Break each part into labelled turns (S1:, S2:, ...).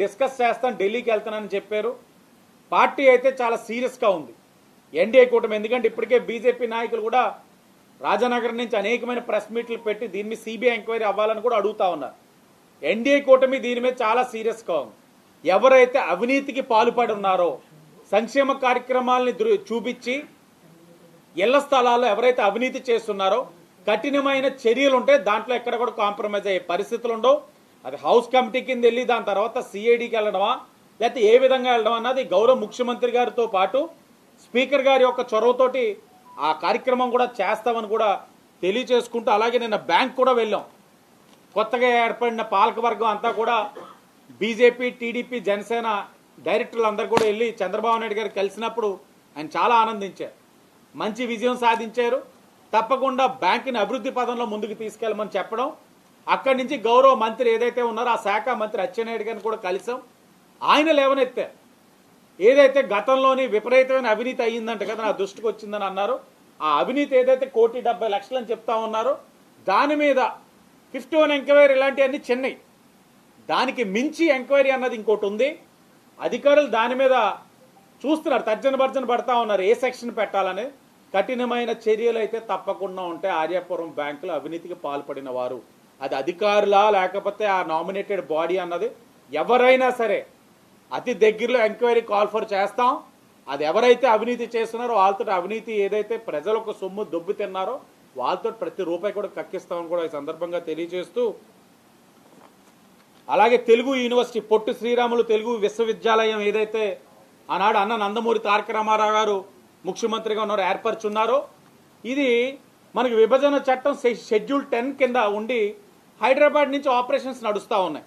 S1: Discuss చేస్తాను, ఢిల్లీకి వెళ్తానని చెప్పారు. పార్టీ అయితే చాలా సీరియస్గా ఉంది ఎన్డీఏ కూటమి. ఎందుకంటే ఇప్పటికే బీజేపీ నాయకులు కూడా రాజనగరం నుంచి అనేకమైన ప్రెస్ మీట్లు పెట్టి దీని మీద సిబిఐ ఎంక్వైరీ అవ్వాలని కూడా అడుగుతా ఉన్నారు. ఎన్డీఏ కూటమి దీని మీద చాలా సీరియస్గా ఉంది. ఎవరైతే అవినీతికి పాల్పడి ఉన్నారో, సంక్షేమ కార్యక్రమాలని చూపించి ఇళ్ల స్థలాల్లో ఎవరైతే అవినీతి చేస్తున్నారో కఠినమైన చర్యలు ఉంటే దాంట్లో ఎక్కడ కూడా కాంప్రమైజ్ అయ్యే పరిస్థితులు ఉండవు. అది హౌస్ కమిటీ కింద వెళ్ళి దాని తర్వాత సిఐడికి వెళ్ళడమా లేకపోతే ఏ విధంగా వెళ్ళడం అన్నది గౌరవ ముఖ్యమంత్రి గారితో పాటు స్పీకర్ గారి యొక్క చొరవతోటి ఆ కార్యక్రమం కూడా చేస్తామని కూడా తెలియచేసుకుంటూ, అలాగే నిన్న బ్యాంక్ కూడా వెళ్ళాం. కొత్తగా ఏర్పడిన పాలకవర్గం అంతా కూడా బీజేపీ, టీడీపీ, జనసేన డైరెక్టర్లు అందరూ కూడా వెళ్ళి చంద్రబాబు నాయుడు గారు కలిసినప్పుడు ఆయన చాలా ఆనందించారు. మంచి విజయం సాధించారు. తప్పకుండా బ్యాంకుని అభివృద్ధి పదంలో ముందుకు తీసుకెళ్లమని చెప్పడం, అక్కడి నుంచి గౌరవ మంత్రి ఏదైతే ఉన్నారో ఆ శాఖ మంత్రి అచ్చెన్నాయుడు గారిని కూడా కలిసాం. ఆయన లేవనెత్తారు. ఏదైతే గతంలోని విపరీతమైన అవినీతి అయ్యిందంట కదా, నా దృష్టికి వచ్చిందని అన్నారు. ఆ అవినీతి ఏదైతే 1,70,00,000 అని చెప్తా ఉన్నారో దాని మీద 51 ఎంక్వైరీ ఇలాంటివన్నీ చిన్నవి. దానికి మించి ఎంక్వైరీ అన్నది ఇంకోటి ఉంది. అధికారులు దాని మీద చూస్తున్నారు, తర్జన భర్జన పడతా ఉన్నారు ఏ సెక్షన్ పెట్టాలని. కఠినమైన చర్యలు అయితే తప్పకుండా ఉంటాయి. ఆర్యాపురం బ్యాంకులో అవినీతికి పాల్పడిన వారు, అది అధికారులా లేకపోతే ఆ నామినేటెడ్ బాడీ అన్నది ఎవరైనా సరే అతి దగ్గరలో ఎంక్వైరీ కాల్ ఫర్ చేస్తాం. అది ఎవరైతే అవినీతి చేస్తున్నారో వాళ్ళతో, అవినీతి ఏదైతే ప్రజలకు సొమ్ము దొబ్బు తిన్నారో వాళ్ళతో ప్రతి రూపాయి కూడా కక్కిస్తామని కూడా ఈ సందర్భంగా తెలియజేస్తూ, అలాగే తెలుగు యూనివర్సిటీ పొట్టి శ్రీరాములు తెలుగు విశ్వవిద్యాలయం ఏదైతే ఆనాడు అన్న నందమూరి తారక రామారావు గారు ముఖ్యమంత్రిగా ఉన్నారు ఏర్పరచున్నారో, ఇది మనకి విభజన చట్టం షెడ్యూల్ 10 కింద ఉండి హైదరాబాద్ నుంచి ఆపరేషన్స్ నడుస్తూ ఉన్నాయి.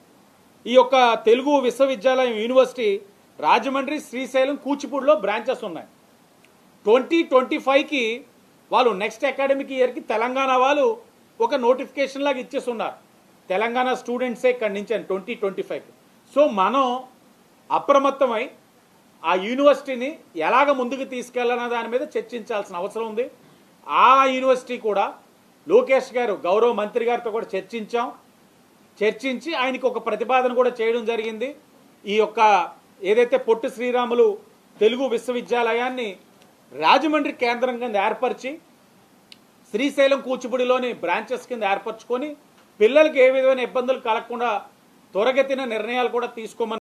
S1: ఈ యొక్క తెలుగు విశ్వవిద్యాలయం యూనివర్సిటీ రాజమండ్రి, శ్రీశైలం, కూచిపూడిలో బ్రాంచెస్ ఉన్నాయి. 2025కి వాళ్ళు నెక్స్ట్ అకాడమిక్ ఇయర్కి తెలంగాణ వాళ్ళు ఒక నోటిఫికేషన్ లాగా ఇచ్చేస్తున్నారు. తెలంగాణ స్టూడెంట్సే ఇక్కడి నుంచి 2025కి. సో మనం అప్రమత్తమై ఆ యూనివర్సిటీని ఎలాగ ముందుకు తీసుకెళ్లాలన్న దాని మీద చర్చించాల్సిన అవసరం ఉంది. ఆ యూనివర్సిటీ కూడా లోకేష్ గారు గౌరవ మంత్రి గారితో కూడా చర్చించి ఆయనకి ఒక ప్రతిపాదన కూడా చేయడం జరిగింది. ఈ యొక్క ఏదైతే పొట్టి శ్రీరాములు తెలుగు విశ్వవిద్యాలయాన్ని రాజమండ్రి కేంద్రం కింద ఏర్పరిచి శ్రీశైలం, కూచిపూడిలోని బ్రాంచెస్ కింద ఏర్పరచుకొని పిల్లలకి ఏ విధమైన ఇబ్బందులు కలగకుండా త్వరగతిన నిర్ణయాలు కూడా తీసుకోమని